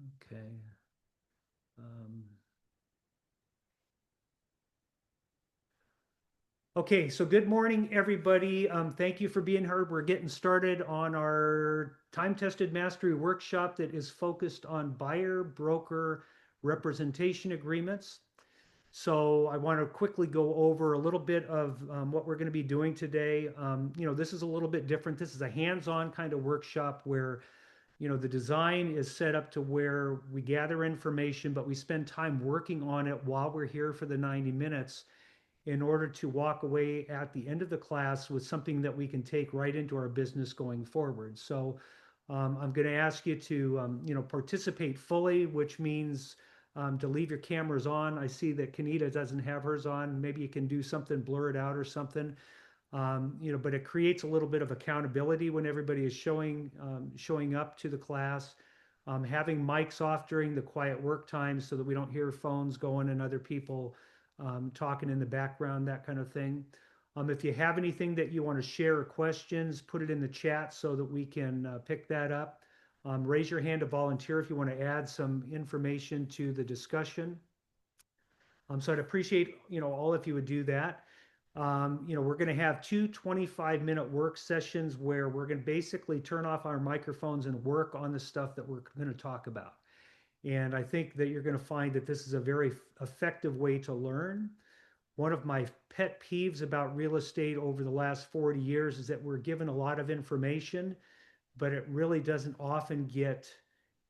Okay. Um, okay, so good morning, everybody. Thank you for being here. We're getting started on our time-tested mastery workshop that is focused on buyer broker representation agreements. So I want to quickly go over a little bit of what we're going to be doing today. This is a little bit different. This is a hands-on kind of workshop where the design is set up to where we gather information, but we spend time working on it while we're here for the 90 minutes in order to walk away at the end of the class with something that we can take right into our business going forward. So I'm going to ask you to, participate fully, which means to leave your cameras on. I see that Kanita doesn't have hers on. Maybe you can do something, blur it out or something. But it creates a little bit of accountability when everybody is showing up to the class. Having mics off during the quiet work times so that we don't hear phones going and other people talking in the background, that kind of thing. If you have anything that you want to share or questions, put it in the chat so that we can pick that up. Raise your hand to volunteer if you want to add some information to the discussion. So I'd appreciate, all if you would do that. We're going to have two 25-minute work sessions where we're going to basically turn off our microphones and work on the stuff that we're going to talk about. And I think that you're going to find that this is a very effective way to learn. One of my pet peeves about real estate over the last 40 years is that we're given a lot of information, but it really doesn't often get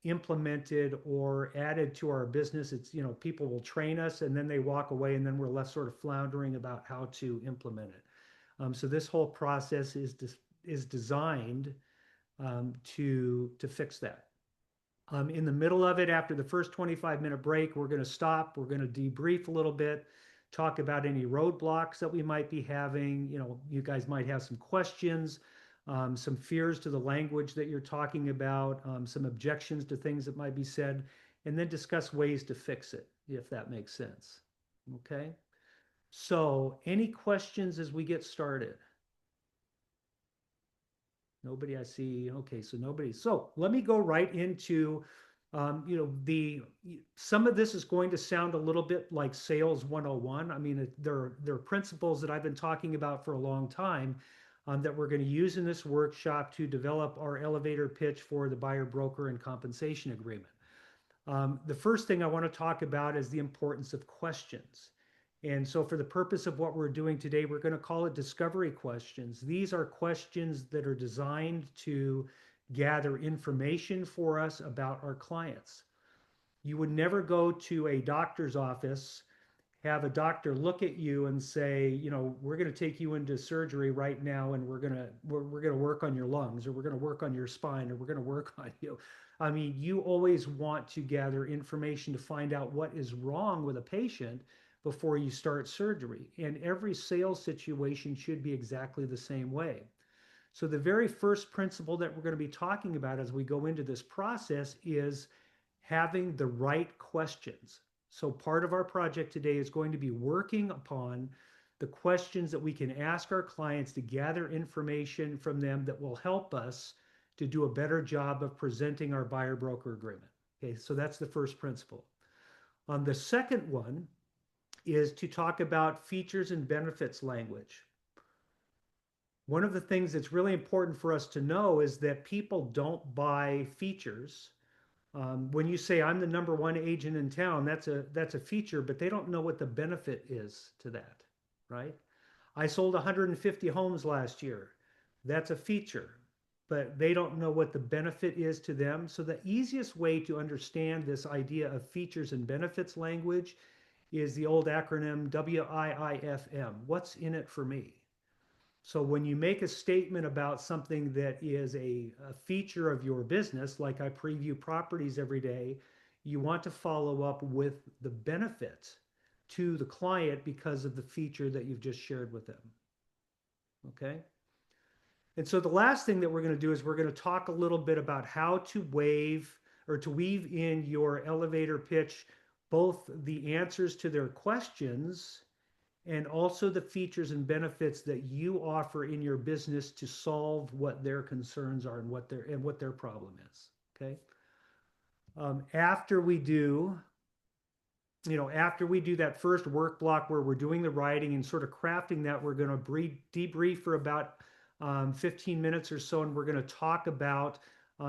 implemented or added to our business. It's, people will train us and then they walk away and then we're left sort of floundering about how to implement it. So this whole process is designed to fix that. In the middle of it, after the first 25-minute break, we're going to stop. We're going to debrief a little bit, talk about any roadblocks that we might be having. You guys might have some questions, some fears to the language that you're talking about, some objections to things that might be said, and then discuss ways to fix it, if that makes sense. Okay? So, any questions as we get started? Nobody I see. Okay, so nobody. So let me go right into, the some of this is going to sound a little bit like sales 101. I mean, there are principles that I've been talking about for a long time that we're going to use in this workshop to develop our elevator pitch for the buyer, broker, and compensation agreement. The first thing I want to talk about is the importance of questions. And so for the purpose of what we're doing today, we're going to call it discovery questions. These are questions that are designed to gather information for us about our clients. You would never go to a doctor's office, have a doctor look at you and say, we're going to take you into surgery right now and we're going to work on your lungs, or we're going to work on your spine, or we're going to work on you. I mean, you always want to gather information to find out what is wrong with a patient before you start surgery. And every sales situation should be exactly the same way. So the very first principle that we're going to be talking about as we go into this process is having the right questions. So part of our project today is going to be working upon the questions that we can ask our clients to gather information from them that will help us to do a better job of presenting our buyer broker agreement. Okay, so that's the first principle. The second one is to talk about features and benefits language. One of the things that's really important for us to know is that people don't buy features. When you say I'm the number one agent in town, that's a feature, but they don't know what the benefit is to that, right? I sold 150 homes last year. That's a feature, but they don't know what the benefit is to them. So the easiest way to understand this idea of features and benefits language is the old acronym WIIFM. What's in it for me? So when you make a statement about something that is a feature of your business, like I preview properties every day, you want to follow up with the benefit to the client because of the feature that you've just shared with them. Okay? And so the last thing that we're going to do is we're going to talk a little bit about how to weave in your elevator pitch both the answers to their questions and also the features and benefits that you offer in your business to solve what their concerns are and what their problem is. Okay. After we do, after we do that first work block where we're doing the writing and sort of crafting that, we're going to debrief for about 15 minutes or so, and we're going to talk about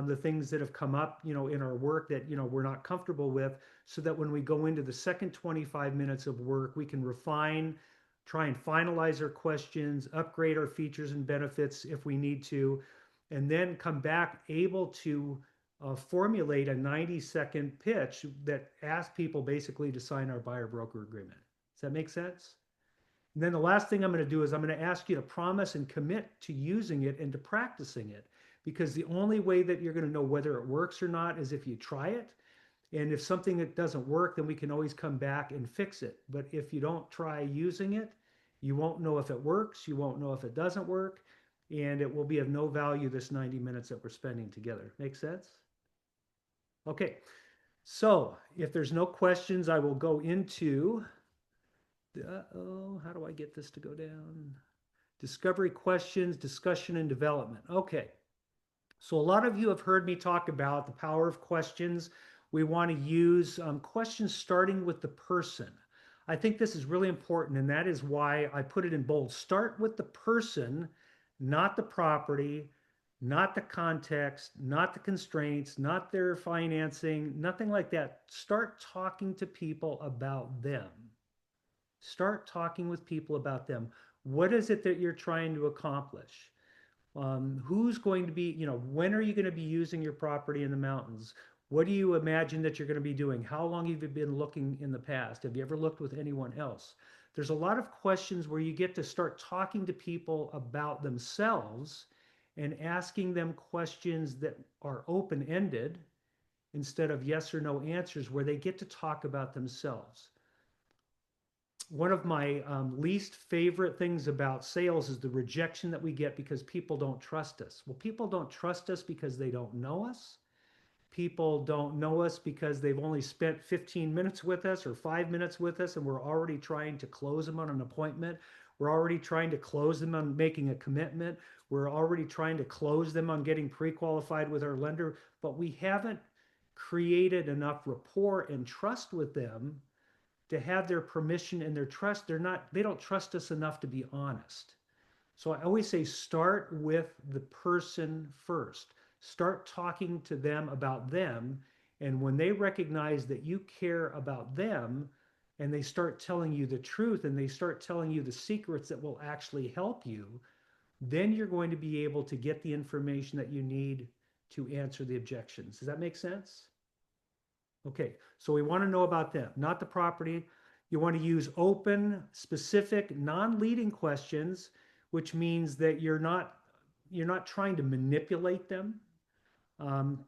the things that have come up, in our work that, we're not comfortable with, so that when we go into the second 25 minutes of work, we can refine, try and finalize our questions, upgrade our features and benefits if we need to, and then come back able to formulate a 90-second pitch that asks people basically to sign our buyer broker agreement. Does that make sense? And then the last thing I'm going to do is I'm going to ask you to promise and commit to using it and to practicing it, because the only way that you're going to know whether it works or not is if you try it. And if something that doesn't work, then we can always come back and fix it. But if you don't try using it, you won't know if it works. You won't know if it doesn't work. And it will be of no value, this 90 minutes that we're spending together. Make sense? Okay. So if there's no questions, I will go into, how do I get this to go down? Discovery questions, discussion, and development. Okay. So a lot of you have heard me talk about the power of questions. We want to use questions starting with the person. I think this is really important, and that is why I put it in bold. Start with the person, not the property, not the context, not the constraints, not their financing, nothing like that. Start talking to people about them. Start talking with people about them. What is it that you're trying to accomplish? Who's going to be, when are you going to be using your property in the mountains? What do you imagine that you're going to be doing? How long have you been looking in the past? Have you ever looked with anyone else? There's a lot of questions where you get to start talking to people about themselves and asking them questions that are open-ended instead of yes or no answers, where they get to talk about themselves. One of my least favorite things about sales is the rejection that we get because people don't trust us. Well, people don't trust us because they don't know us. People don't know us because they've only spent 15 minutes with us or 5 minutes with us, and we're already trying to close them on an appointment. We're already trying to close them on making a commitment. We're already trying to close them on getting pre-qualified with our lender, but we haven't created enough rapport and trust with them to have their permission and their trust. They don't trust us enough to be honest. So I always say start with the person first. Start talking to them about them. And when they recognize that you care about them and they start telling you the truth and they start telling you the secrets that will actually help you, then you're going to be able to get the information that you need to answer the objections. Does that make sense? Okay, so we want to know about them, not the property. You want to use open, specific, non-leading questions, which means that you're not trying to manipulate them. Um,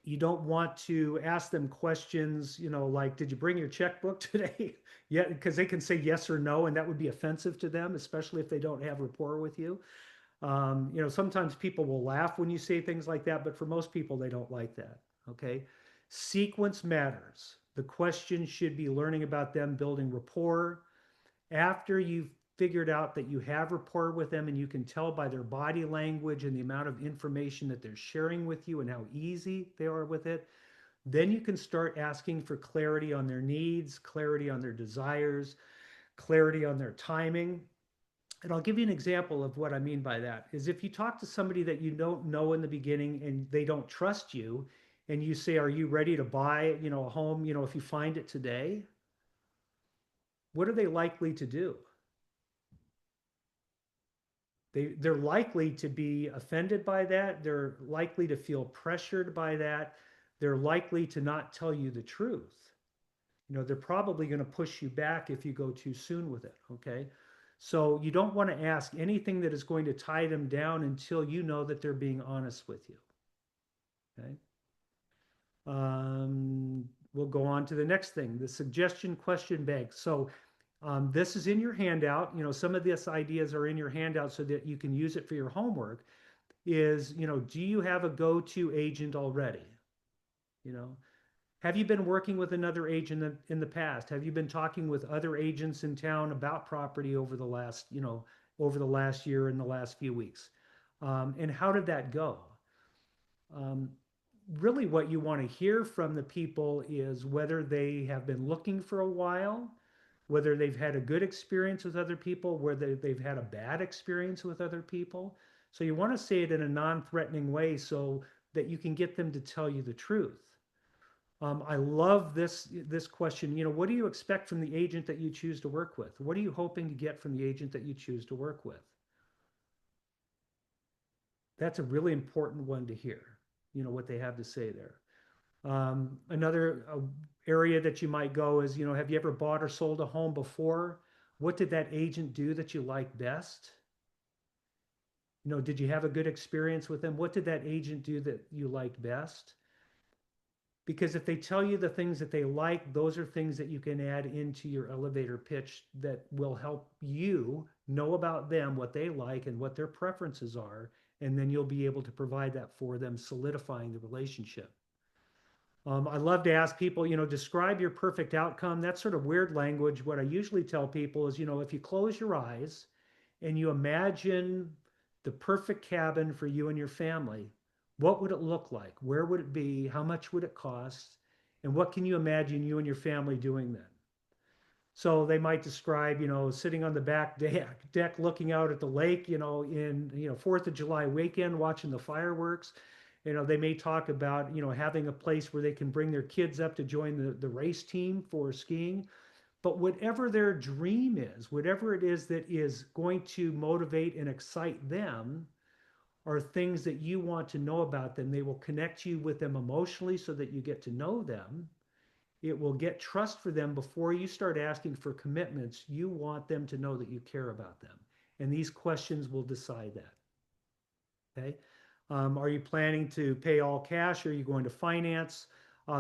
you don't want to ask them questions, like, did you bring your checkbook today? Yeah, because they can say yes or no, and that would be offensive to them, especially if they don't have rapport with you. Sometimes people will laugh when you say things like that, but for most people, they don't like that. Okay. Sequence matters. The question should be learning about them, building rapport. After you've figured out that you have rapport with them and you can tell by their body language and the amount of information that they're sharing with you and how easy they are with it, then you can start asking for clarity on their needs, clarity on their desires, clarity on their timing. And I'll give you an example of what I mean by that is if you talk to somebody that you don't know in the beginning and they don't trust you, and you say, are you ready to buy, a home, if you find it today, what are they likely to do? They're likely to be offended by that. They're likely to feel pressured by that. They're likely to not tell you the truth. They're probably going to push you back if you go too soon with it. Okay. So you don't want to ask anything that is going to tie them down until you know that they're being honest with you. Okay. We'll go on to the next thing, the suggestion question bank. So this is in your handout. Some of these ideas are in your handout so that you can use it for your homework. Do you have a go-to agent already? Have you been working with another agent in the past? Have you been talking with other agents in town about property over the last year and the last few weeks? And how did that go? really what you want to hear from the people is whether they have been looking for a while, whether they've had a good experience with other people, whether they've had a bad experience with other people. So you want to say it in a non-threatening way so that you can get them to tell you the truth. I love this question. You know, what do you expect from the agent that you choose to work with? What are you hoping to get from the agent that you choose to work with? That's a really important one to hear, you know, what they have to say there. Another area that you might go is, you know, have you ever bought or sold a home before? What did that agent do that you like best? You know, did you have a good experience with them? What did that agent do that you liked best? Because if they tell you the things that they like, those are things that you can add into your elevator pitch that will help you know about them, what they like, and what their preferences are. And then you'll be able to provide that for them, solidifying the relationship. I love to ask people, you know, describe your perfect outcome. That's sort of weird language. What I usually tell people is, you know, if you close your eyes and you imagine the perfect cabin for you and your family, what would it look like? Where would it be? How much would it cost? And what can you imagine you and your family doing then? So they might describe, you know, sitting on the back deck looking out at the lake, you know, in, you know, 4th of July weekend, watching the fireworks. You know, they may talk about, you know, having a place where they can bring their kids up to join the race team for skiing. But whatever their dream is, whatever it is that is going to motivate and excite them, are things that you want to know about them. They will connect you with them emotionally so that you get to know them. It will get trust for them before you start asking for commitments. You want them to know that you care about them. And these questions will decide that. Okay. Are you planning to pay all cash? Or are you going to finance?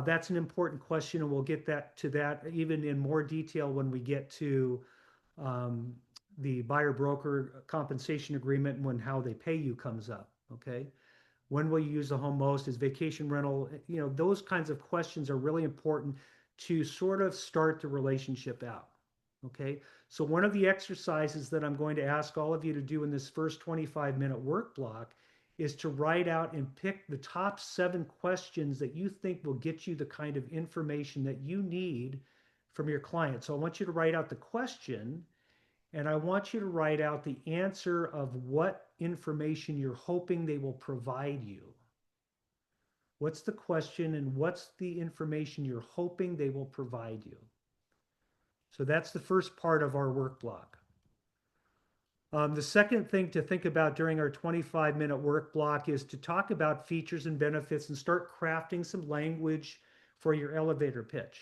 That's an important question, and we'll get that to that even in more detail when we get to um, the buyer broker compensation agreement when how they pay you comes up. Okay. When will you use the home most? Is vacation rental? You know, those kinds of questions are really important to sort of start the relationship out. Okay. So one of the exercises that I'm going to ask all of you to do in this first 25-minute work block is to write out and pick the top 7 questions that you think will get you the kind of information that you need from your client. So I want you to write out the question, and I want you to write out the answer of what information you're hoping they will provide you. What's the question and what's the information you're hoping they will provide you? So that's the first part of our work block. The second thing to think about during our 25-minute work block is to talk about features and benefits and start crafting some language for your elevator pitch.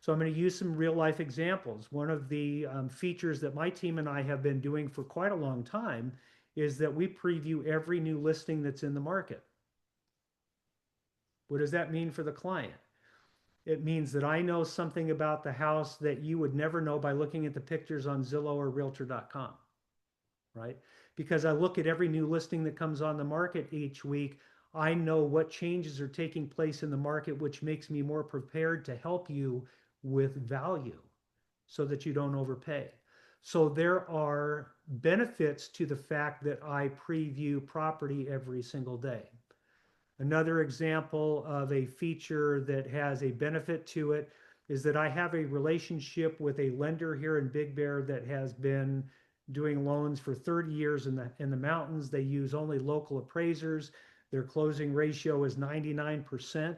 So I'm going to use some real life examples. One of the features that my team and I have been doing for quite a long time is that we preview every new listing that's in the market. What does that mean for the client? It means that I know something about the house that you would never know by looking at the pictures on Zillow or Realtor.com, right? Because I look at every new listing that comes on the market each week. I know what changes are taking place in the market, which makes me more prepared to help you with value so that you don't overpay. So there are benefits to the fact that I preview property every single day. Another example of a feature that has a benefit to it is that I have a relationship with a lender here in Big Bear that has been doing loans for 30 years in the mountains. They use only local appraisers. Their closing ratio is 99%.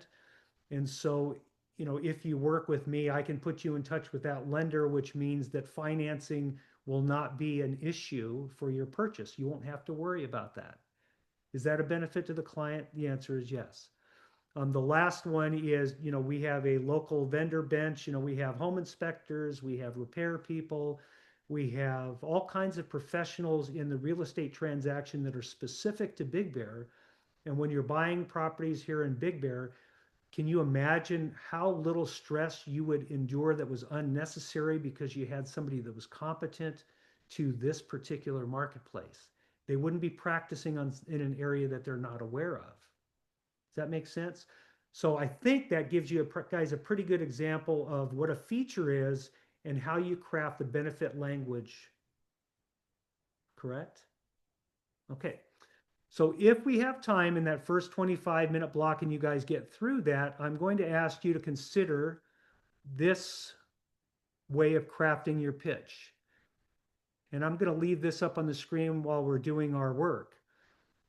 And so, you know, if you work with me, I can put you in touch with that lender, which means that financing will not be an issue for your purchase. You won't have to worry about that. Is that a benefit to the client? The answer is yes. The last one is, you know, we have a local vendor bench. You know, we have home inspectors, we have repair people, we have all kinds of professionals in the real estate transaction that are specific to Big Bear. And when you're buying properties here in Big Bear, can you imagine how little stress you would endure that was unnecessary because you had somebody that was competent to this particular marketplace? They wouldn't be practicing in an area that they're not aware of. Does that make sense? So I think that gives you guys a pretty good example of what a feature is and how you craft the benefit language. Correct? Okay. So if we have time in that first 25-minute block and you guys get through that, I'm going to ask you to consider this way of crafting your pitch. And I'm going to leave this up on the screen while we're doing our work.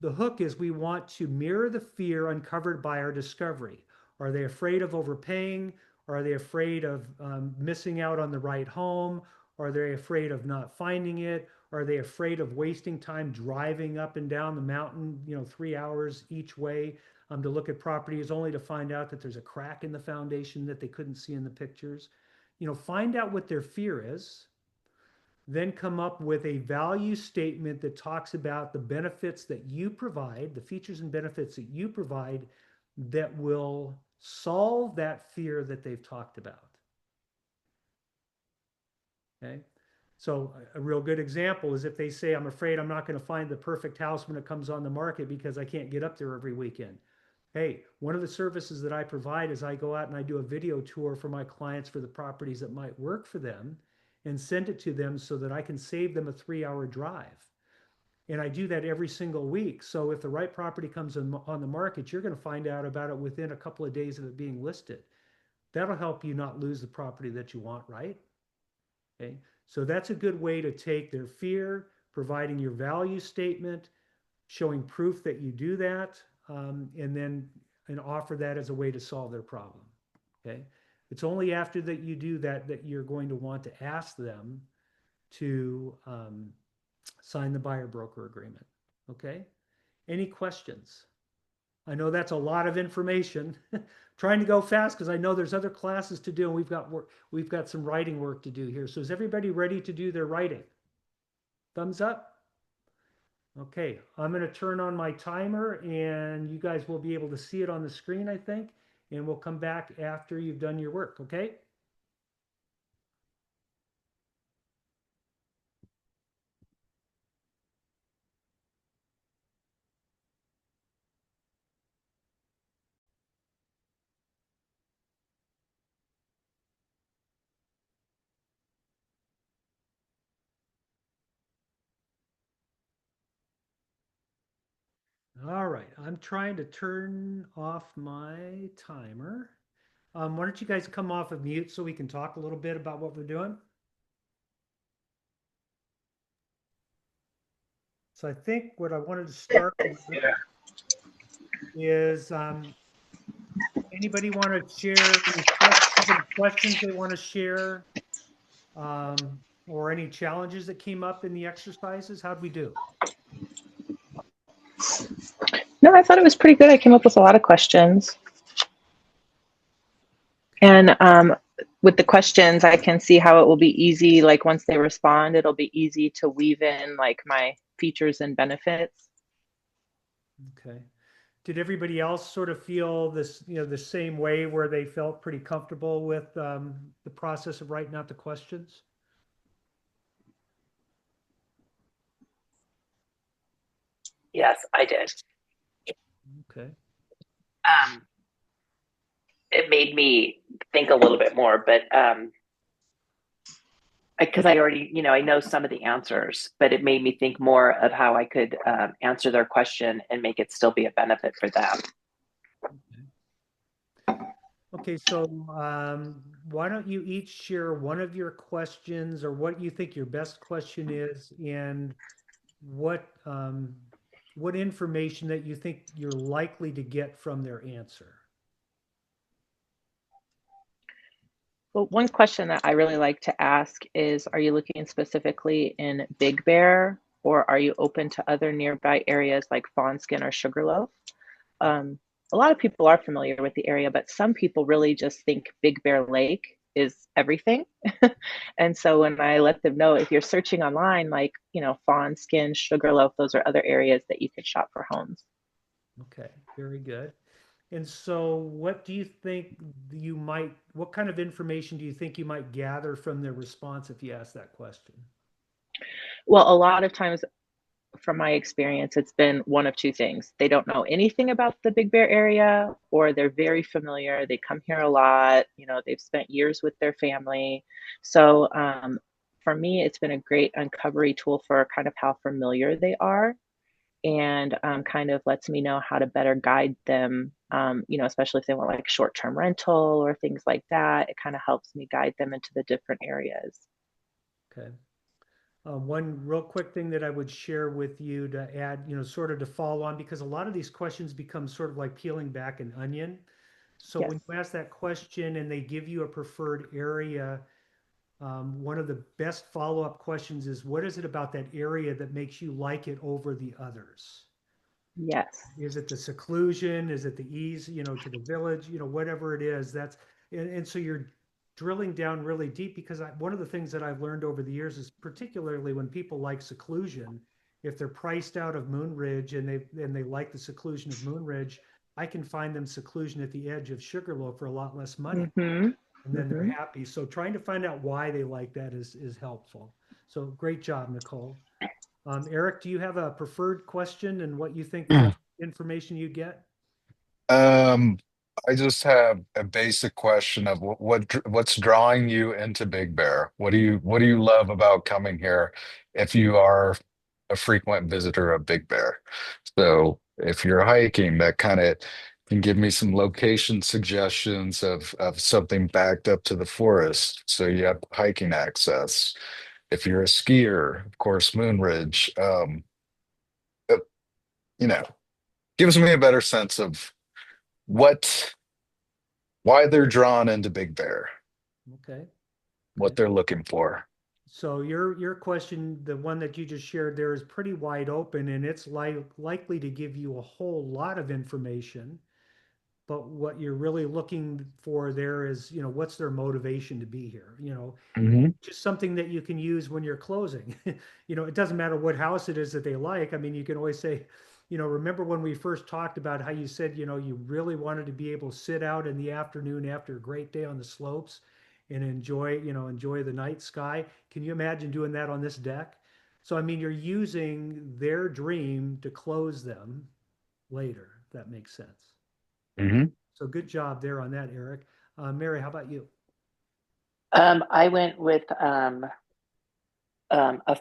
The hook is we want to mirror the fear uncovered by our discovery. Are they afraid of overpaying? Are they afraid of missing out on the right home? Are they afraid of not finding it? Are they afraid of wasting time driving up and down the mountain, 3 hours each way to look at properties only to find out that there's a crack in the foundation that they couldn't see in the pictures? Find out what their fear is, then come up with a value statement that talks about the benefits that you provide, the features and benefits that you provide that will solve that fear that they've talked about. Okay. So a real good example is if they say, I'm afraid I'm not going to find the perfect house when it comes on the market because I can't get up there every weekend. Hey, one of the services that I provide is I go out and I do a video tour for my clients for the properties that might work for them and send it to them so that I can save them a 3-hour drive. And I do that every single week. So if the right property comes on the market, you're going to find out about it within a couple of days of it being listed. That'll help you not lose the property that you want, right? Okay. So that's a good way to take their fear, providing your value statement, showing proof that you do that, and then offer that as a way to solve their problem. Okay. It's only after that you do that that you're going to want to ask them to sign the buyer broker agreement. Okay. Any questions? I know that's a lot of information. Trying to go fast because I know there's other classes to do and we've got some writing work to do here. So is everybody ready to do their writing? Thumbs up? Okay, I'm going to turn on my timer and you guys will be able to see it on the screen, I think, and we'll come back after you've done your work, okay? All right, I'm trying to turn off my timer. Why don't you guys come off of mute so we can talk a little bit about what we're doing? So I think what I wanted to start with is anybody want to share any questions they want to share or any challenges that came up in the exercises? How'd we do? No, I thought it was pretty good. I came up with a lot of questions. And with the questions, I can see how it will be easy. Like once they respond, it'll be easy to weave in like my features and benefits. Okay. Did everybody else sort of feel this, the same way where they felt pretty comfortable with the process of writing out the questions? Yes, I did. Okay. It made me think a little bit more, but because I already, I know some of the answers, but it made me think more of how I could answer their question and make it still be a benefit for them. Okay, so why don't you each share one of your questions or what you think your best question is and what information that you think you're likely to get from their answer. Well, one question that I really like to ask is, are you looking specifically in Big Bear or are you open to other nearby areas like Fawnskin or Sugarloaf? A lot of people are familiar with the area, but some people really just think Big Bear Lake is everything. And so when I let them know, if you're searching online, like, Fawnskin, Sugarloaf, those are other areas that you could shop for homes. Okay, very good. And so what do you think what kind of information do you think you might gather from their response if you ask that question? Well, a lot of times from my experience, it's been one of two things. They don't know anything about the Big Bear area, or they're very familiar. They come here a lot. They've spent years with their family. So for me, it's been a great uncovery tool for kind of how familiar they are. and kind of lets me know how to better guide them, especially if they want like short-term rental or things like that. It kind of helps me guide them into the different areas. Okay. One real quick thing that I would share with you to add, sort of to follow on, because a lot of these questions become sort of like peeling back an onion. So Yes. when you ask that question and they give you a preferred area, one of the best follow-up questions is, what is it about that area that makes you like it over the others? Yes. Is it the seclusion? Is it the ease, to the village, whatever it is, and so you're drilling down really deep because one of the things that I've learned over the years is particularly when people like seclusion, if they're priced out of Moon Ridge and they like the seclusion of Moon Ridge, I can find them seclusion at the edge of Sugarloaf for a lot less money. Mm-hmm. And then they're Mm-hmm. happy. So trying to find out why they like that is helpful. So great job, Nicole. Eric, do you have a preferred question and what you think the information you get? Um, I just have a basic question of what's drawing you into Big Bear? What do you love about coming here if you are a frequent visitor of Big Bear? So if you're hiking, that kind of can give me some location suggestions of something backed up to the forest, so you have hiking access. If you're a skier, of course, Moonridge, uh, you know, gives me a better sense of what why they're drawn into Big Bear, Okay. what Okay. they're looking for. So your question, the one that you just shared there, is pretty wide open, and it's likely to give you a whole lot of information. But what you're really looking for there is, what's their motivation to be here? Hmm. Just something that you can use when you're closing. It doesn't matter what house it is that they like. I mean, you can always say, remember when we first talked about how you said, you really wanted to be able to sit out in the afternoon after a great day on the slopes and enjoy the night sky. Can you imagine doing that on this deck? So, I mean, you're using their dream to close them later, if that makes sense. Hmm. So good job there on that, Eric. Mary, how about you? I went with a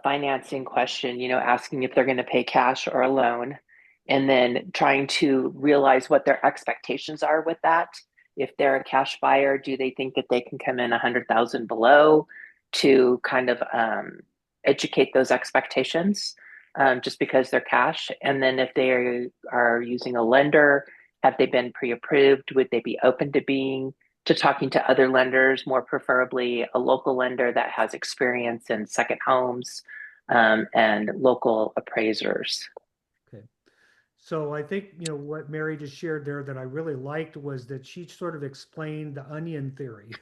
financing question, asking if they're going to pay cash or a loan, and then trying to realize what their expectations are with that. If they're a cash buyer, do they think that they can come in 100,000 below to kind of educate those expectations, just because they're cash? And then if they are using a lender, have they been pre-approved? Would they be open to talking to other lenders, more preferably a local lender that has experience in second homes, and local appraisers? Okay. So I think, what Mary just shared there that I really liked was that she sort of explained the onion theory.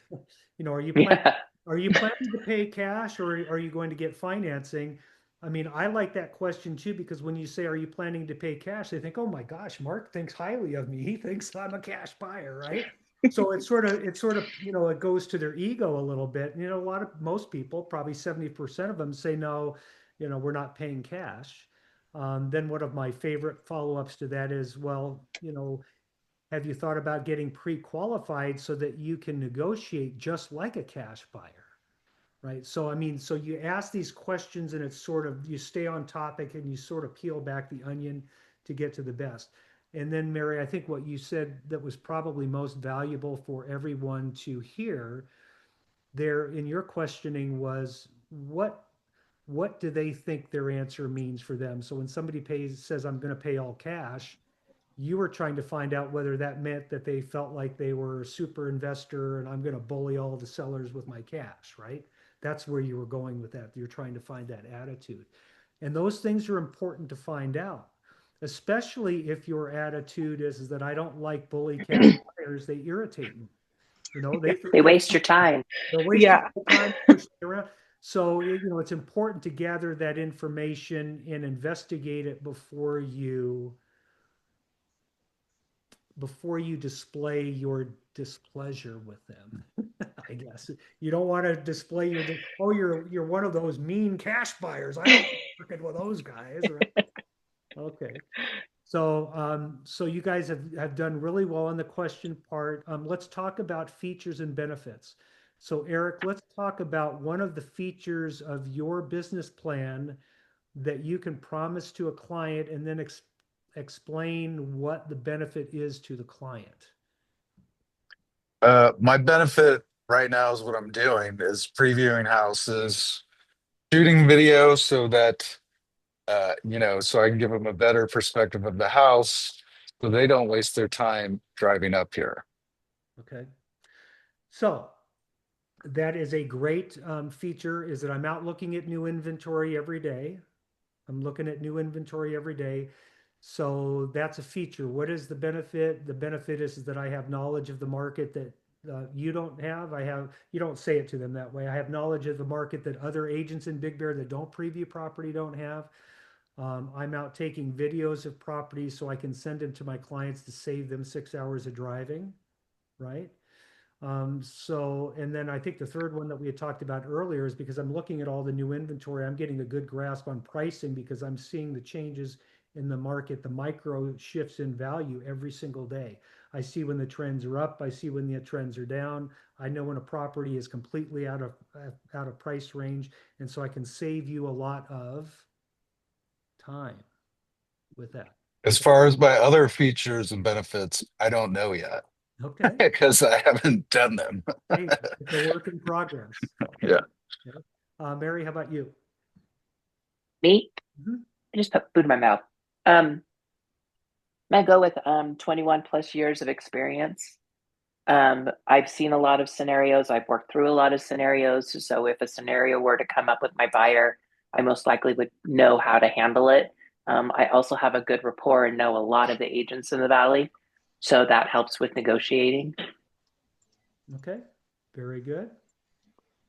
Are you planning Yeah. are you planning to pay cash or are you going to get financing? I mean, I like that question too, because when you say, are you planning to pay cash? They think, oh my gosh, Mark thinks highly of me. He thinks I'm a cash buyer, right? So it's sort of, it goes to their ego a little bit. Most people, probably 70% of them say, no, we're not paying cash. Then one of my favorite follow-ups to that is, well, have you thought about getting pre-qualified so that you can negotiate just like a cash buyer, right? So, I mean, so you ask these questions and it's sort of, you stay on topic and you sort of peel back the onion to get to the best. And then, Mary, I think what you said that was probably most valuable for everyone to hear there in your questioning was, what do they think their answer means for them? So when somebody says, I'm going to pay all cash, you were trying to find out whether that meant that they felt like they were a super investor and I'm going to bully all the sellers with my cash, right? That's where you were going with that. You're trying to find that attitude. And those things are important to find out, especially if your attitude is that I don't like bully cash buyers. They irritate me. They think They waste your time. they're wasting Yeah. your time pushing around. So, it's important to gather that information and investigate it before you display your displeasure with them. I guess you don't want to display oh, you're one of those mean cash buyers. I don't working with those guys, right? Okay. So you guys have done really well on the question part. Let's talk about features and benefits. So Eric, let's talk about one of the features of your business plan that you can promise to a client and then explain what the benefit is to the client? My benefit right now is what I'm doing is previewing houses, shooting videos so that so I can give them a better perspective of the house so they don't waste their time driving up here. Okay. So that is a great feature, is that I'm out looking at new inventory every day. I'm looking at new inventory every day. So that's a feature. What is the benefit? The benefit is that I have knowledge of the market that you don't have. You don't say it to them that way. I have knowledge of the market that other agents in Big Bear that don't preview property don't have. I'm out taking videos of properties so I can send them to my clients to save them 6 hours of driving, right? And then I think the third one that we had talked about earlier is because I'm looking at all the new inventory, I'm getting a good grasp on pricing because I'm seeing the changes in the market, the micro shifts in value every single day. I see when the trends are up, I see when the trends are down. I know when a property is completely out of price range, and so I can save you a lot of time with that. As far as my other features and benefits, I don't know yet Okay. because I haven't done them. Hey, it's a work in progress. Yeah. Okay. Mary, how about you? Me, Mhm. I just put food in my mouth. I go with 21 plus years of experience. I've seen a lot of scenarios. I've worked through a lot of scenarios. So if a scenario were to come up with my buyer, I most likely would know how to handle it. I also have a good rapport and know a lot of the agents in the valley. So that helps with negotiating. Okay, very good.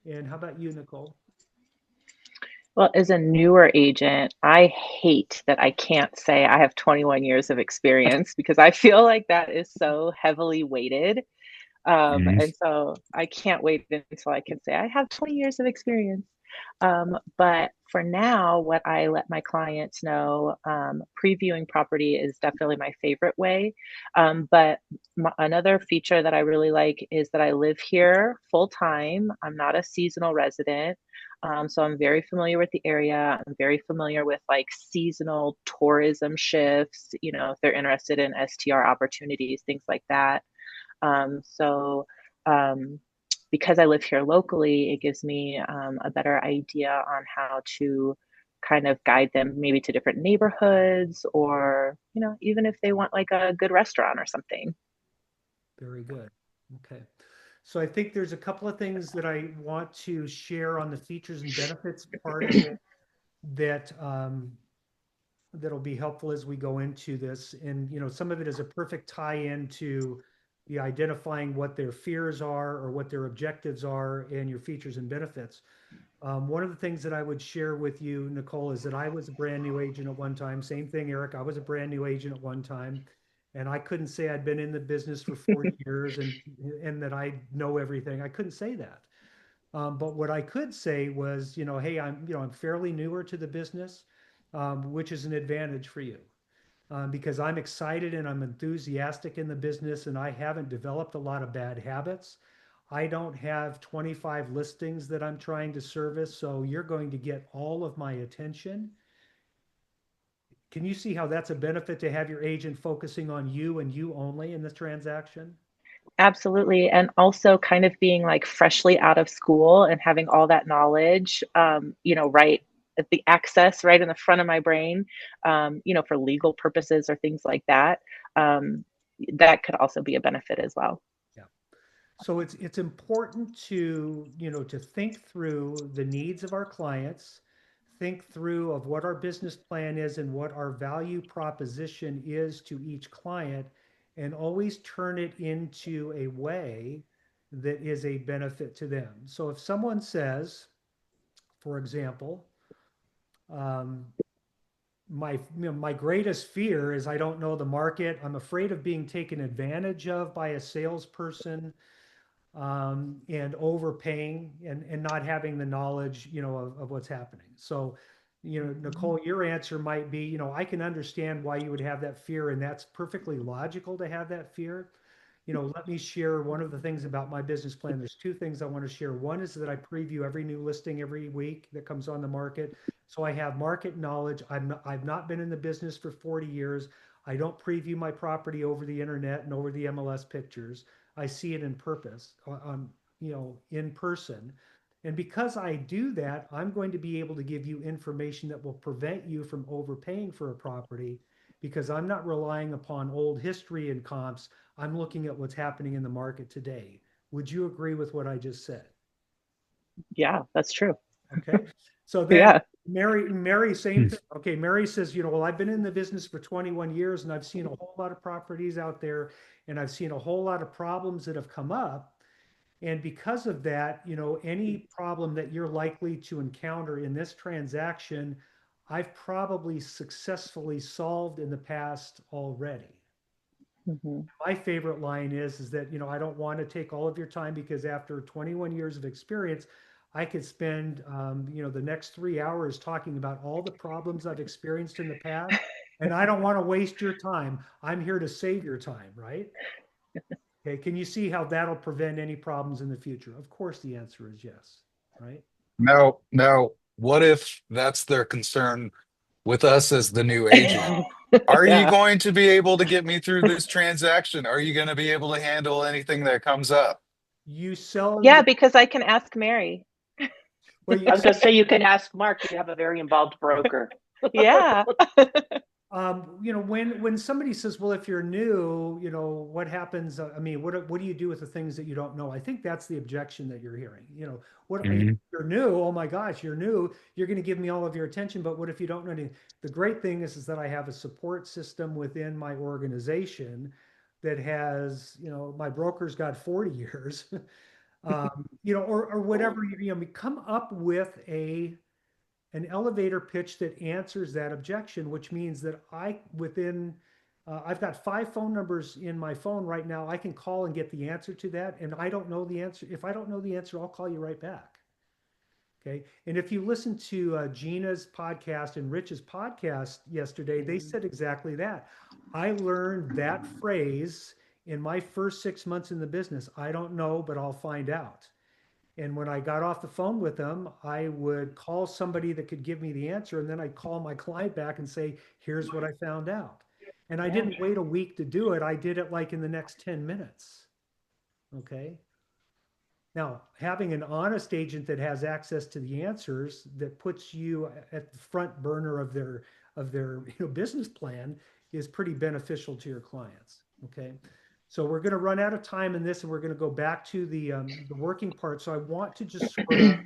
And how about you, Nicole? Well, as a newer agent, I hate that I can't say I have 21 years of experience because I feel like that is so heavily weighted. Mhm. And so I can't wait until I can say I have 20 years of experience. But for now, what I let my clients know, previewing property is definitely my favorite way. But another feature that I really like is that I live here full time. I'm not a seasonal resident. So I'm very familiar with the area. I'm very familiar with like seasonal tourism shifts, if they're interested in STR opportunities, things like that. So because I live here locally, it gives me a better idea on how to kind of guide them maybe to different neighborhoods or, even if they want like a good restaurant or something. Very good. Okay. So I think there's a couple of things that I want to share on the features and benefits part of it that that'll be helpful as we go into this. And some of it is a perfect tie-in to the identifying what their fears are or what their objectives are and your features and benefits. One of the things that I would share with you, Nicole, is that I was a brand new agent at one time. Same thing, Eric. I was a brand new agent at one time, and I couldn't say I'd been in the business for 40 years and that I know everything. I couldn't say that. But what I could say was, hey, I'm fairly newer to the business, which is an advantage for you. Because I'm excited and I'm enthusiastic in the business and I haven't developed a lot of bad habits. I don't have 25 listings that I'm trying to service, so you're going to get all of my attention. Can you see how that's a benefit to have your agent focusing on you and you only in this transaction? Absolutely. And also kind of being like freshly out of school and having all that knowledge, right at the access right in the front of my brain, for legal purposes or things like that. That could also be a benefit as well. Yeah. So it's important to, to think through the needs of our clients, think through of what our business plan is and what our value proposition is to each client, and always turn it into a way that is a benefit to them. So if someone says, for example, um, my greatest fear is I don't know the market. I'm afraid of being taken advantage of by a salesperson, and overpaying and not having the knowledge, of what's happening. So, Nicole, your answer might be, I can understand why you would have that fear, and that's perfectly logical to have that fear. let me share one of the things about my business plan. There's two things I want to share. One is that I preview every new listing every week that comes on the market. So I have market knowledge. I've not been in the business for 40 years. I don't preview my property over the internet and over the MLS pictures. I see it in purpose, in person. And because I do that, I'm going to be able to give you information that will prevent you from overpaying for a property because I'm not relying upon old history and comps. I'm looking at what's happening in the market today. Would you agree with what I just said? Yeah, that's true. Okay. So then Yeah. Mary, same thing. Okay. Mary says, well, I've been in the business for 21 years and I've seen a whole lot of properties out there and I've seen a whole lot of problems that have come up. And because of that, any problem that you're likely to encounter in this transaction, I've probably successfully solved in the past already. Mm-hmm. My favorite line is that, I don't want to take all of your time because after 21 years of experience, I could spend, the next 3 hours talking about all the problems I've experienced in the past. And I don't want to waste your time. I'm here to save your time, right? Okay, can you see how that'll prevent any problems in the future? Of course, the answer is yes, right? Now, what if that's their concern with us as the new agent? Are you Yeah. going to be able to get me through this transaction? Are you going to be able to handle anything that comes up? You sell, Yeah, because I can ask Mary. well, I was going to say, you can ask Mark. You have a very involved broker. Yeah. when somebody says, well, if you're new, what happens? I mean, what do you do with the things that you don't know? I think that's the objection that you're hearing. What Mhm. you're new? Oh my gosh, you're new. You're going to give me all of your attention, but what if you don't know anything? The great thing is that I have a support system within my organization that has, my broker's got 40 years, or whatever. Come up with an elevator pitch that answers that objection, which means that I've got 5 phone numbers in my phone right now. I can call and get the answer to that. And I don't know the answer. If I don't know the answer, I'll call you right back. Okay. And if you listen to Gina's podcast and Rich's podcast yesterday, they said exactly that. I learned that phrase in my first 6 months in the business. I don't know, but I'll find out. And when I got off the phone with them, I would call somebody that could give me the answer. And then I'd call my client back and say, here's what I found out. And I didn't wait a week to do it. I did it like in the next 10 minutes. Okay. Now, having an honest agent that has access to the answers that puts you at the front burner of their business plan is pretty beneficial to your clients. Okay. So we're going to run out of time in this and we're going to go back to the working part. So I want to just sort of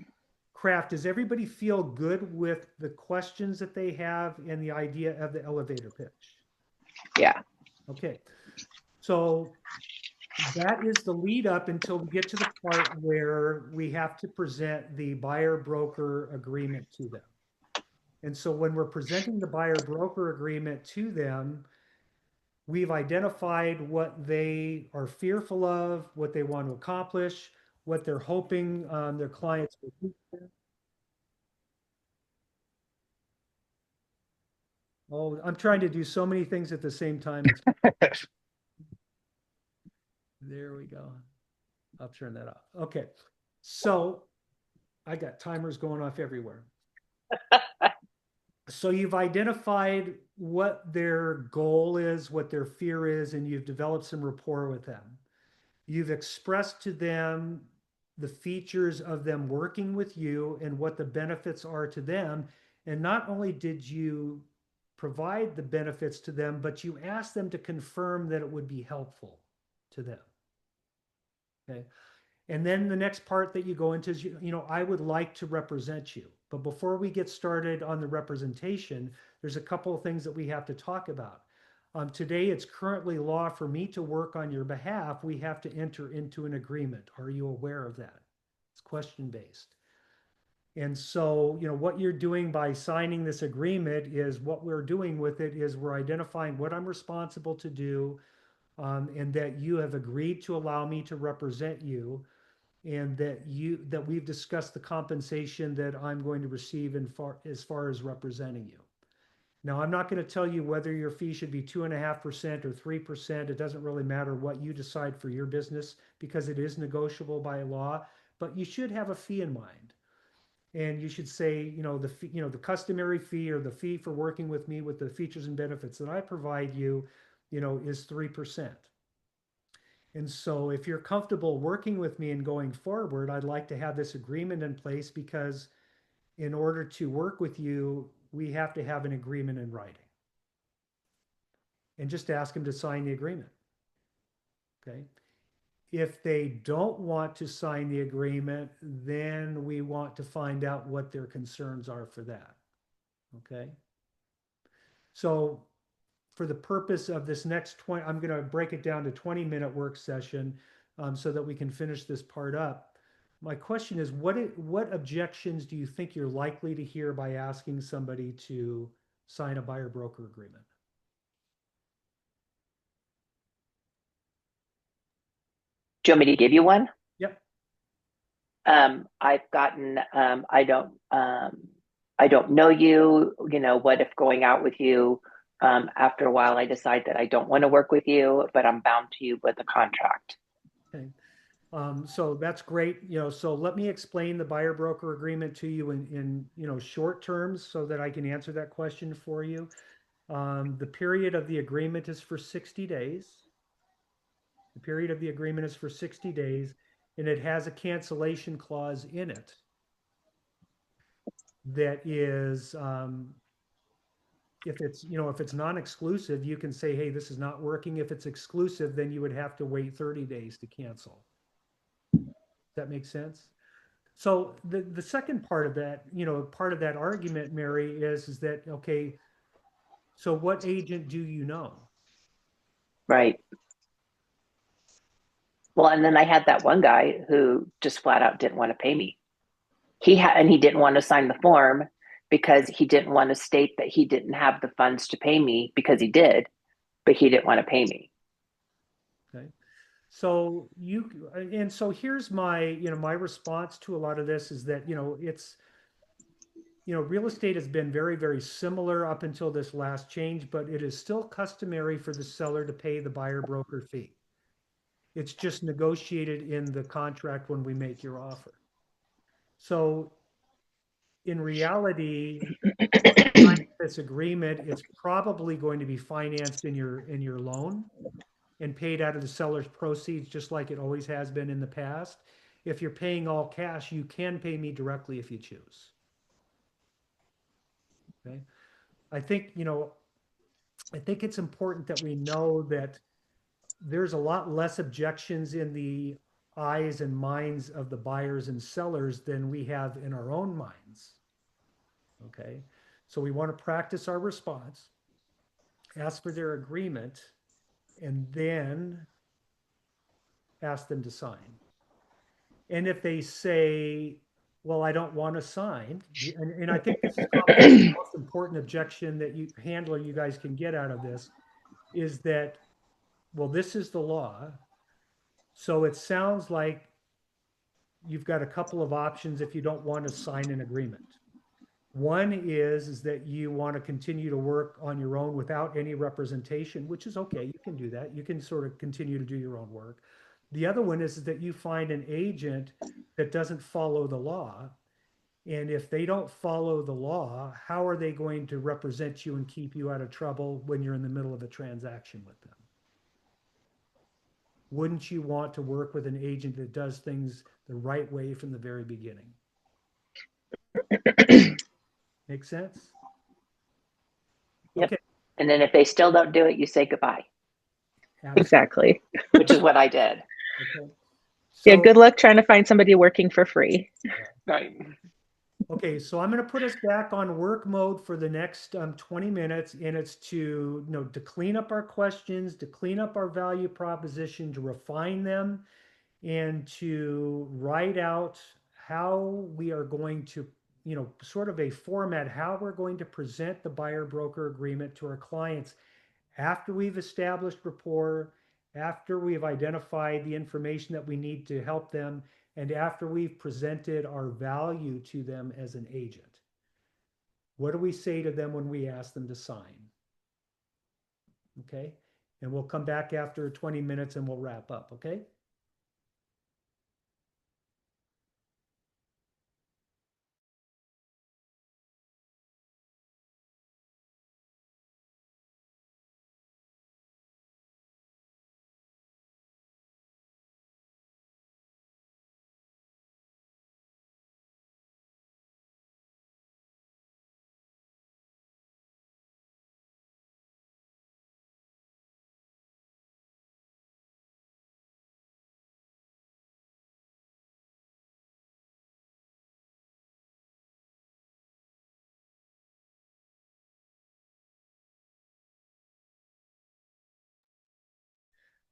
craft, does everybody feel good with the questions that they have and the idea of the elevator pitch? Yeah. Okay. So that is the lead up until we get to the part where we have to present the buyer broker agreement to them. And so when we're presenting the buyer broker agreement to them, we've identified what they are fearful of, what they want to accomplish, what they're hoping their clients will do. Oh, I'm trying to do so many things at the same time. There we go. I'll turn that off. Okay. So I got timers going off everywhere. So you've identified what their goal is, what their fear is, and you've developed some rapport with them. You've expressed to them the features of them working with you and what the benefits are to them. And not only did you provide the benefits to them, but you asked them to confirm that it would be helpful to them. Okay. And then the next part that you go into is, I would like to represent you. But before we get started on the representation, there's a couple of things that we have to talk about. Today, it's currently law for me to work on your behalf. We have to enter into an agreement. Are you aware of that? It's question based. And so, what you're doing by signing this agreement is what we're doing with it is we're identifying what I'm responsible to do, and that you have agreed to allow me to represent you, and that we've discussed the compensation that I'm going to receive as far as representing you. Now, I'm not going to tell you whether your fee should be 2.5% or 3%. It doesn't really matter what you decide for your business because it is negotiable by law, but you should have a fee in mind. And you should say, the fee, the customary fee or the fee for working with me with the features and benefits that I provide you, is 3%. And so if you're comfortable working with me and going forward, I'd like to have this agreement in place because in order to work with you, we have to have an agreement in writing. And just ask them to sign the agreement. Okay. If they don't want to sign the agreement, then we want to find out what their concerns are for that. Okay. So for the purpose of this next 20, I'm going to break it down to 20-minute work session so that we can finish this part up. My question is, what objections do you think you're likely to hear by asking somebody to sign a buyer broker agreement? Do you want me to give you one? Yep. I've gotten, I don't know you, what if going out with you, after a while I decide that I don't want to work with you, but I'm bound to you with a contract. Okay. So that's great. So let me explain the buyer broker agreement to you in short terms so that I can answer that question for you. The period of the agreement is for 60 days. The period of the agreement is for 60 days, and it has a cancellation clause in it that is, if it's non-exclusive, you can say, hey, this is not working. If it's exclusive, then you would have to wait 30 days to cancel. Does that make sense? So the second part of that, argument, Mary, is that, okay, so what agent do you know? Right. Well, and then I had that one guy who just flat out didn't want to pay me. And he didn't want to sign the form because he didn't want to state that he didn't have the funds to pay me, because he did, but he didn't want to pay me. Okay. So so here's my, my response to a lot of this is that, it's, real estate has been very, very similar up until this last change, but it is still customary for the seller to pay the buyer broker fee. It's just negotiated in the contract when we make your offer. So in reality, this agreement, it's probably going to be financed in your loan and paid out of the seller's proceeds, just like it always has been in the past. If you're paying all cash, you can pay me directly if you choose. Okay. I think it's important that we know that there's a lot less objections in the eyes and minds of the buyers and sellers than we have in our own minds. Okay. So we want to practice our response, ask for their agreement, and then ask them to sign. And if they say, well, I don't want to sign, and I think this is probably the most important objection that you guys can get out of this, is that, well, this is the law. So it sounds like you've got a couple of options if you don't want to sign an agreement. One is that you want to continue to work on your own without any representation, which is okay. You can do that. You can sort of continue to do your own work. The other one is that you find an agent that doesn't follow the law. And if they don't follow the law, how are they going to represent you and keep you out of trouble when you're in the middle of a transaction with them? Wouldn't you want to work with an agent that does things the right way from the very beginning? Make sense? Yep. Okay. And then if they still don't do it, you say goodbye. Absolutely. Exactly. Which is what I did. Okay. Yeah, good luck trying to find somebody working for free. Right. Okay, so I'm going to put us back on work mode for the next 20 minutes, and it's to to clean up our questions, to clean up our value proposition, to refine them, and to write out how we are going to, sort of a format, how we're going to present the buyer broker agreement to our clients after we've established rapport, after we've identified the information that we need to help them, and after we've presented our value to them as an agent. What do we say to them when we ask them to sign? Okay. And we'll come back after 20 minutes and we'll wrap up. Okay.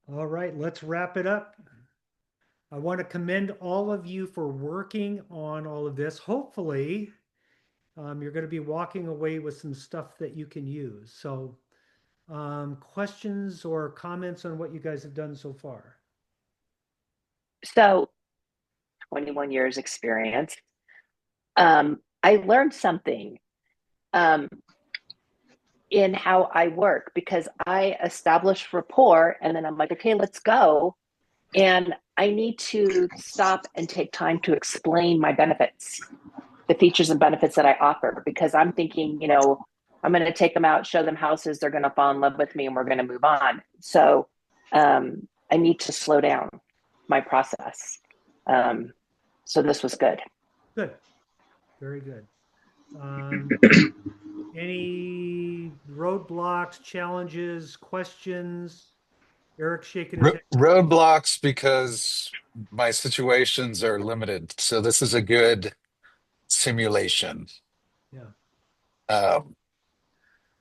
All right, let's wrap it up. I want to commend all of you for working on all of this. Hopefully, you're going to be walking away with some stuff that you can use. So, questions or comments on what you guys have done so far? So 21 years experience. I learned something in how I work because I establish rapport and then I'm like, okay, let's go. And I need to stop and take time to explain my benefits, the features and benefits that I offer, because I'm thinking, I'm going to take them out, show them houses, they're going to fall in love with me, and we're going to move on. So I need to slow down my process. So this was good. Good. Very good. Any roadblocks, challenges, questions? Eric shaking his head. Roadblocks because my situations are limited. So this is a good simulation. Yeah. I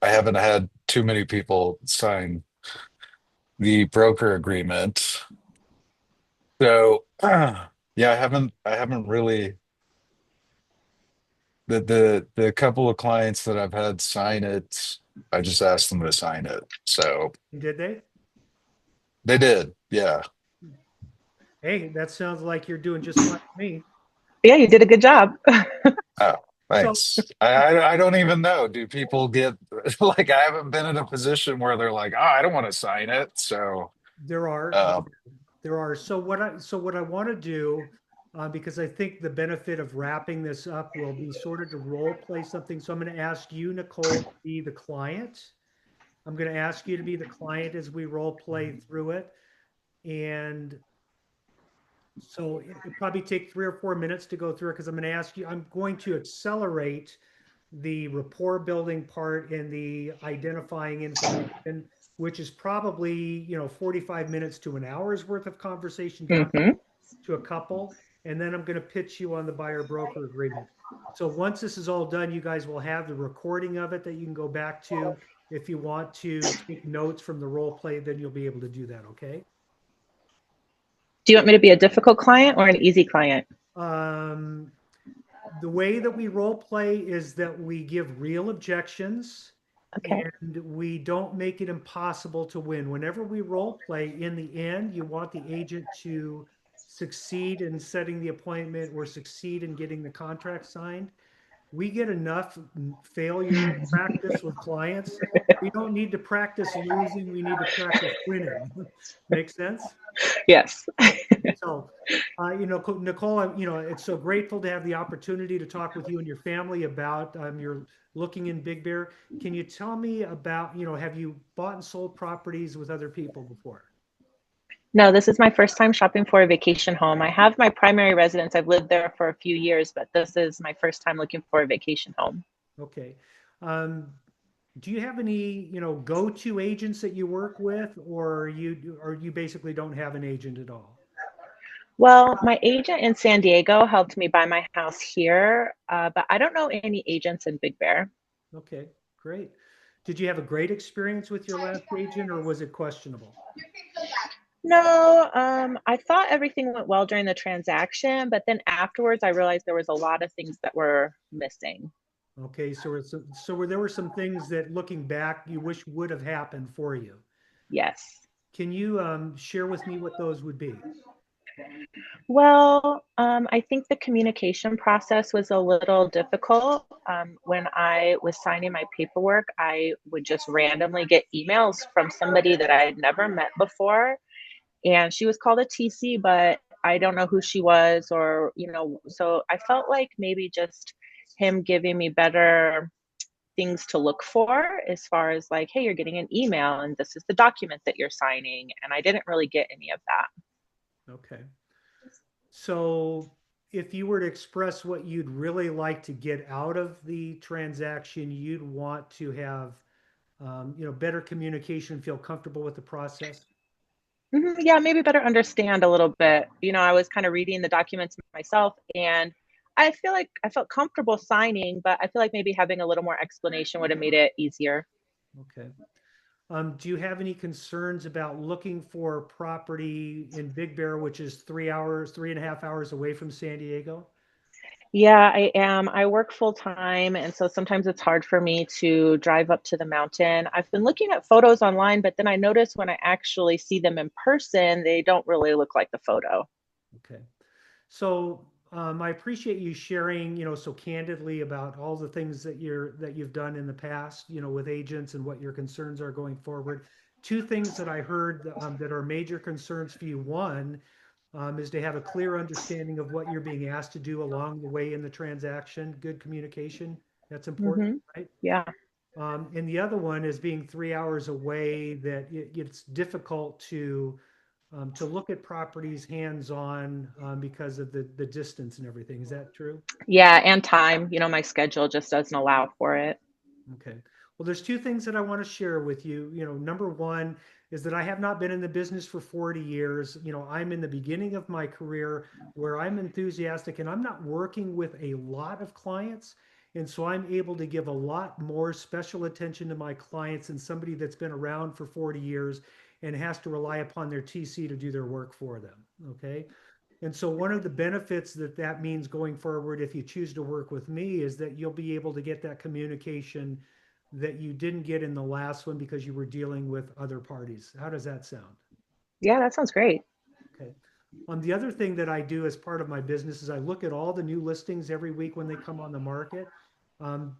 haven't had too many people sign the broker agreement. So yeah, I haven't really the couple of clients that I've had sign it, I just asked them to sign it. So Did they? they did. Yeah. Hey, that sounds like you're doing just like me. Yeah, you did a good job. Oh, So thanks. I don't even know. Do people get like I haven't been in a position where they're like, oh, I don't want to sign it. So there are um there are. So what I want to do, because I think the benefit of wrapping this up will be sort of to role play something. So I'm going to ask you, Nicole, to be the client. I'm going to ask you to be the client as we role play through it. And so it probably take 3 or 4 minutes to go through it because I'm going to ask you, I'm going to accelerate the rapport building part and the identifying information, which is probably, 45 minutes to an hour's worth of conversation down Hmm. to a couple. And then I'm going to pitch you on the buyer broker agreement. So once this is all done, you guys will have the recording of it that you can go back to. If you want to take notes from the role play, then you'll be able to do that. Okay. Do you want me to be a difficult client or an easy client? Um, the way that we role play is that we give real objections Okay. and we don't make it impossible to win. Whenever we role play, in the end, you want the agent to succeed in setting the appointment or succeed in getting the contract signed. We get enough failure practice with clients. We don't need to practice losing. We need to practice winning. Make sense? Yes. So, Nicole, it's so grateful to have the opportunity to talk with you and your family about your looking in Big Bear. Can you tell me about, have you bought and sold properties with other people before? No, this is my first time shopping for a vacation home. I have my primary residence. I've lived there for a few years, but this is my first time looking for a vacation home. Okay. Um, do you have any, go-to agents that you work with, or you basically don't have an agent at all? Well, my agent in San Diego helped me buy my house here, but I don't know any agents in Big Bear. Okay, great. Did you have a great experience with your last agent, or was it questionable? No, I thought everything went well during the transaction, but then afterwards I realized there was a lot of things that were missing. Okay, there were some things that looking back you wish would have happened for you. Yes. Can you share with me what those would be? Well, I think the communication process was a little difficult. When I was signing my paperwork, I would just randomly get emails from somebody that I had never met before. And she was called a TC, but I don't know who she was, or, so I felt like maybe just him giving me better things to look for as far as like, hey, you're getting an email and this is the document that you're signing. And I didn't really get any of that. Okay. So if you were to express what you'd really like to get out of the transaction, you'd want to have, better communication, feel comfortable with the process. Yeah, maybe better understand a little bit. I was kind of reading the documents myself, and I feel like I felt comfortable signing, but I feel like maybe having a little more explanation would have made it easier. Okay. Do you have any concerns about looking for property in Big Bear, which is 3 hours, 3.5 hours away from San Diego? Yeah, I am. I work full time, and so sometimes it's hard for me to drive up to the mountain. I've been looking at photos online, but then I notice when I actually see them in person, they don't really look like the photo. Okay. So I appreciate you sharing, so candidly about all the things that you've done in the past, with agents and what your concerns are going forward. Two things that I heard that are major concerns for you. One is to have a clear understanding of what you're being asked to do along the way in the transaction. Good communication. That's important, right? Yeah. And the other one is being 3 hours away, that it's difficult to look at properties hands-on because of the distance and everything. Is that true? Yeah, and time. My schedule just doesn't allow for it. Okay. Well, there's two things that I want to share with you. Number one is that I have not been in the business for 40 years. I'm in the beginning of my career where I'm enthusiastic and I'm not working with a lot of clients. And so I'm able to give a lot more special attention to my clients than somebody that's been around for 40 years and has to rely upon their TC to do their work for them. Okay. And so one of the benefits that means going forward, if you choose to work with me, is that you'll be able to get that communication that you didn't get in the last one because you were dealing with other parties. How does that sound? Yeah, that sounds great. Okay. The other thing that I do as part of my business is I look at all the new listings every week when they come on the market. Um,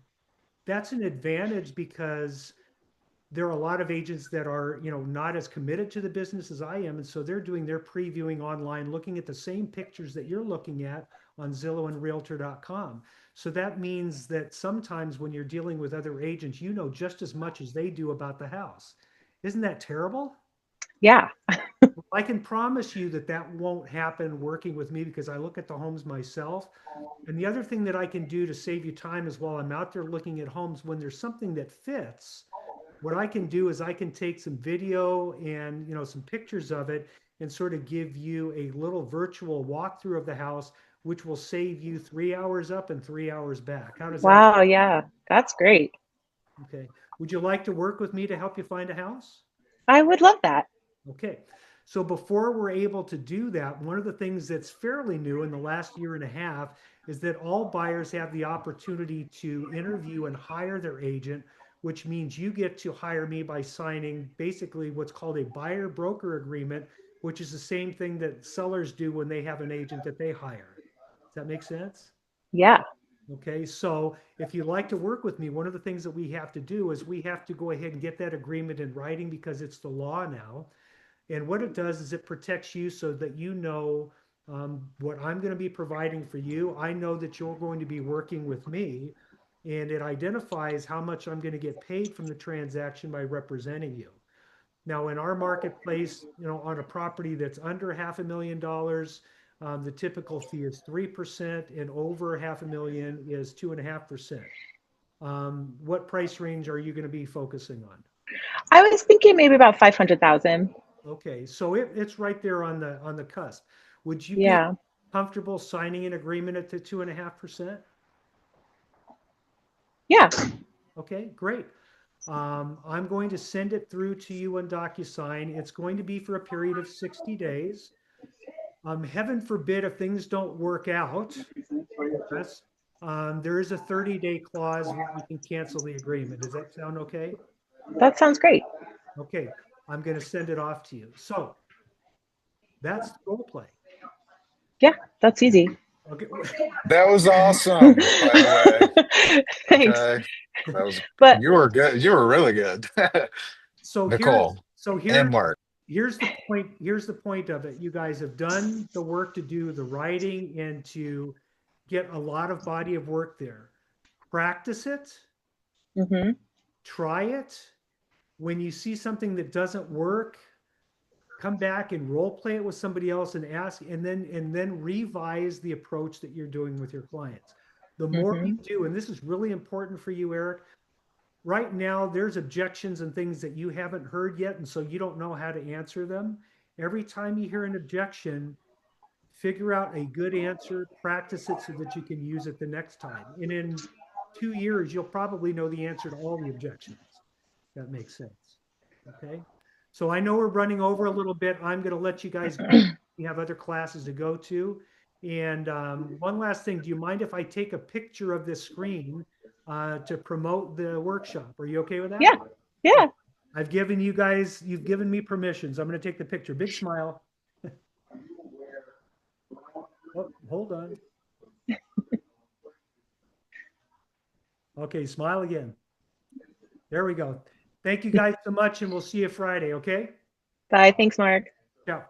that's an advantage because there are a lot of agents that are, not as committed to the business as I am. And so they're doing their previewing online, looking at the same pictures that you're looking at on Zillow and Realtor.com. So that means that sometimes when you're dealing with other agents, you know just as much as they do about the house. Isn't that terrible? Yeah. I can promise you that that won't happen working with me because I look at the homes myself. And the other thing that I can do to save you time is while I'm out there looking at homes, when there's something that fits, what I can do is I can take some video and some pictures of it and sort of give you a little virtual walkthrough of the house, which will save you 3 hours up and 3 hours back. How does that? Wow. Yeah, that's great. Okay. Would you like to work with me to help you find a house? I would love that. Okay. So before we're able to do that, one of the things that's fairly new in the last year and a half is that all buyers have the opportunity to interview and hire their agent, which means you get to hire me by signing basically what's called a buyer broker agreement, which is the same thing that sellers do when they have an agent that they hire. Does that make sense? Yeah. Okay, so if you'd like to work with me, one of the things that we have to do is we have to go ahead and get that agreement in writing because it's the law now. And what it does is it protects you so that you know what I'm going to be providing for you. I know that you're going to be working with me, and it identifies how much I'm going to get paid from the transaction by representing you. Now, in our marketplace, on a property that's under $500,000, the typical fee is 3%, and over 500,000 is 2.5%. What price range are you going to be focusing on? I was thinking maybe about 500,000. Okay, so it's right there on the cusp. Would you be Yeah. comfortable signing an agreement at the 2.5%? Yeah. Okay, great. I'm going to send it through to you on DocuSign. It's going to be for a period of 60 days. Heaven forbid if things don't work out for us, there is a 30-day clause where we can cancel the agreement. Does that sound okay? That sounds great. Okay, I'm going to send it off to you. So that's the role play. Yeah, that's easy. Okay. That was awesome, by the way. Thanks. Okay. That was, But you were good. You were really good. So Nicole and Mark. here's the point. Here's the point of it. You guys have done the work to do the writing and to get a lot of body of work there. Practice it, mhm, try it. When you see something that doesn't work, come back and role play it with somebody else and ask, and then revise the approach that you're doing with your clients. The more you mhm, do, and this is really important for you, Eric, right now there's objections and things that you haven't heard yet, and so you don't know how to answer them. Every time you hear an objection, figure out a good answer, practice it so that you can use it the next time. And in 2 years, you'll probably know the answer to all the objections. That makes sense. Okay. So I know we're running over a little bit. I'm going to let you guys go. You have other classes to go to. And one last thing, do you mind if I take a picture of this screen to promote the workshop? Are you okay with that? yeah, yeah. I've given you guys, you've given me permissions. I'm going to take the picture. Big smile. Oh, hold on. Okay, smile again. There we go. Thank you guys so much, and we'll see you Friday, okay? Bye. Thanks, Mark. Ciao.